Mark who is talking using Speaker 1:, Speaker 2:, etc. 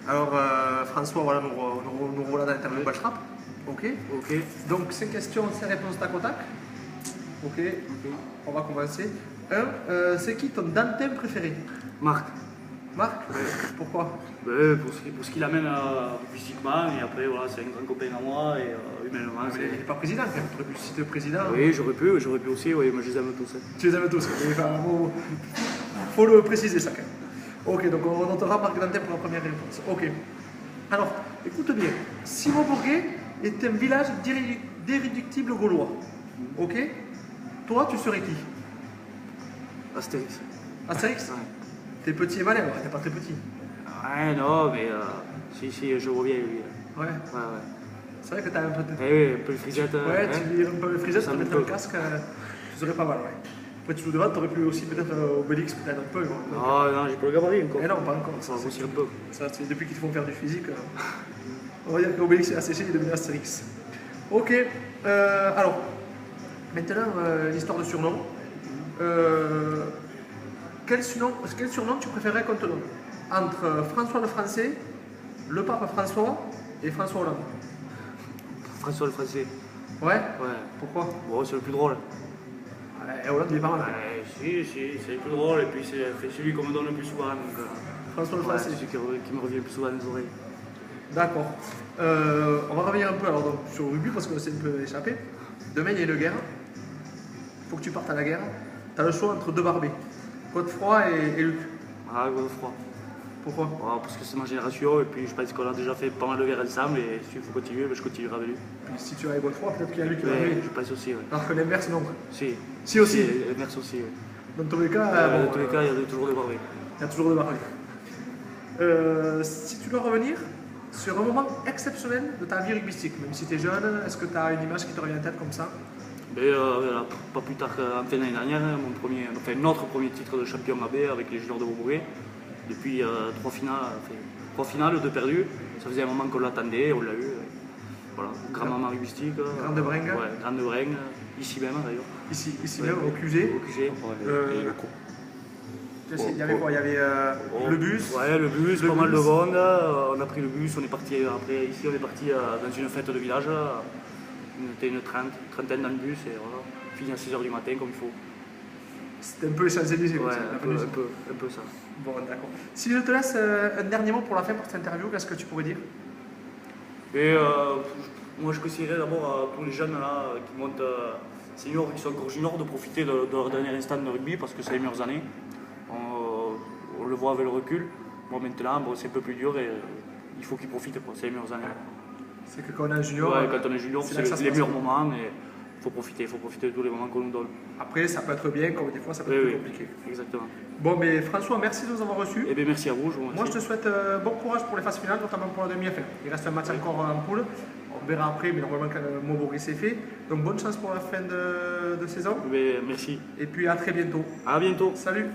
Speaker 1: Alors, François, voilà, nous voilà dans l'interview Baltrap. Ok.
Speaker 2: Ok.
Speaker 1: Donc, 5 questions, 5 réponses tac au tac. Ok. On va commencer. C'est qui ton Dantin préféré?
Speaker 2: Marc.
Speaker 1: Marc? Pourquoi?
Speaker 2: Pour ce qu'il amène physiquement, et après, voilà, c'est un grand copain à moi, et humainement,
Speaker 1: Il n'est pas président, quand même. Tu aurais pu citer le président.
Speaker 2: Oui, j'aurais pu aussi, oui, moi je les aime tous.
Speaker 1: Tu les aimes tous. Faut le préciser, ça, quand même. Ok, donc on notera Marc Dantin pour la première réponse. Ok. Alors, écoute bien. Simon-Bourguet est un village d'irréductibles gaulois. Ok. Toi, tu serais qui?
Speaker 2: Astérix.
Speaker 1: Astérix?
Speaker 2: Ouais.
Speaker 1: T'es petit et malin, t'es pas très petit.
Speaker 2: Ouais, non, mais si, je vois bien lui.
Speaker 1: Ouais.
Speaker 2: Ouais.
Speaker 1: C'est vrai que t'as un peu de...
Speaker 2: Eh oui, un peu de frisette.
Speaker 1: Ouais, tu vires un peu le frisette,
Speaker 2: Ça
Speaker 1: tu
Speaker 2: me
Speaker 1: mettrais le
Speaker 2: peut.
Speaker 1: casque, tu serais pas mal, ouais. Après, tu joues devant, t'aurais pu aussi peut-être Obélix, peut-être un peu.
Speaker 2: Non, j'ai pas le gabarit encore.
Speaker 1: Eh non, pas encore.
Speaker 2: Ça va grossir un peu.
Speaker 1: Ça, c'est depuis qu'ils te font faire du physique. On va dire qu'Obélix est asséché, il est devenu Astérix. Ok, alors, maintenant, l'histoire de surnom. Quel surnom tu préférerais qu'on te donne? Entre François le Français, le pape François et François Hollande.
Speaker 2: François le Français.
Speaker 1: Ouais?
Speaker 2: Ouais.
Speaker 1: Pourquoi?
Speaker 2: Bon, c'est le plus drôle.
Speaker 1: Hollande, il est pas mal.
Speaker 2: Ouais, si, c'est le plus drôle, et puis c'est celui qu'on me donne le plus souvent. Donc,
Speaker 1: François le
Speaker 2: ouais,
Speaker 1: Français.
Speaker 2: c'est celui qui me revient le plus souvent dans les oreilles.
Speaker 1: D'accord. On va revenir un peu alors, donc, sur le rugby parce qu'on s'est un peu échappé. Demain, il y a une guerre. Il faut que tu partes à la guerre. Tu as le choix entre deux barbés, Godefroy et Luc.
Speaker 2: Ah, Godefroy.
Speaker 1: Pourquoi?
Speaker 2: Oh, parce que c'est ma génération, et puis je pense qu'on a déjà fait pas mal de guerres ensemble, et s'il faut continuer, ben, je continuerai avec lui.
Speaker 1: Puis si tu vas avec Godefroy, peut-être qu'il y a Luc qui va
Speaker 2: Ouais,
Speaker 1: arriver.
Speaker 2: je pense aussi, ouais.
Speaker 1: Alors que l'inverse, non.
Speaker 2: Si.
Speaker 1: Si aussi.
Speaker 2: Merci aussi, ouais.
Speaker 1: Dans tous les cas,
Speaker 2: Dans tous les cas, il y a toujours des barbés.
Speaker 1: il y a toujours des barbés. Si tu dois revenir sur un moment exceptionnel de ta vie rugbystique, même si tu es jeune, est-ce que tu as une image qui te revient en tête comme ça?
Speaker 2: Mais voilà, pas plus tard qu'en fin d'année dernière, notre premier titre de champion AB avec les juniors de Beaubourg. Depuis 3 finales, 2 perdues. Ça faisait un moment qu'on l'attendait, on l'a eu. Voilà, grand moment rugbystique.
Speaker 1: Grande Bringue.
Speaker 2: Ouais, Grande Bringue, ici même d'ailleurs.
Speaker 1: Ici
Speaker 2: Ouais,
Speaker 1: même, au QG.
Speaker 2: Au QG.
Speaker 1: Il y avait quoi? Il y avait le bus.
Speaker 2: Ouais, le bus,
Speaker 1: Le
Speaker 2: pas mal de
Speaker 1: bus.
Speaker 2: monde. On a pris le bus, on est parti après. Ici, on est parti dans une fête de village. On était une trentaine dans le bus et voilà, fini à 6h du matin comme il faut.
Speaker 1: C'était un peu les Champs-Élysées.
Speaker 2: Ouais,
Speaker 1: la
Speaker 2: un
Speaker 1: venue.
Speaker 2: peu ça.
Speaker 1: Bon, d'accord. Si je te laisse un dernier mot pour la fin pour cette interview, qu'est-ce que tu pourrais dire?
Speaker 2: Et moi, je conseillerais d'abord à tous les jeunes là, qui montent seniors, qui sont encore juniors, de profiter de leur dernier instant de rugby parce que c'est les meilleures années. On le voit avec le recul. Bon, maintenant, c'est un peu plus dur et il faut qu'ils profitent. C'est les meilleures années.
Speaker 1: C'est que quand on est un junior,
Speaker 2: Ouais, quand on est junior,
Speaker 1: c'est là que ça
Speaker 2: c'est
Speaker 1: se
Speaker 2: les
Speaker 1: passe.
Speaker 2: meilleurs moments, mais il faut profiter de tous les moments qu'on nous donne.
Speaker 1: après ça peut être bien, comme des fois ça peut être plus compliqué.
Speaker 2: Exactement.
Speaker 1: Bon, mais François, merci de nous avoir reçus.
Speaker 2: Et bien merci à vous.
Speaker 1: Moi, je te souhaite bon courage pour les phases finales, notamment pour la demi-fin. Il reste un match encore en poule. On verra après, mais normalement, quand Montbourg c'est fait. Donc, bonne chance pour la fin de saison.
Speaker 2: Mais merci.
Speaker 1: Et puis, à très bientôt.
Speaker 2: À bientôt.
Speaker 1: Salut!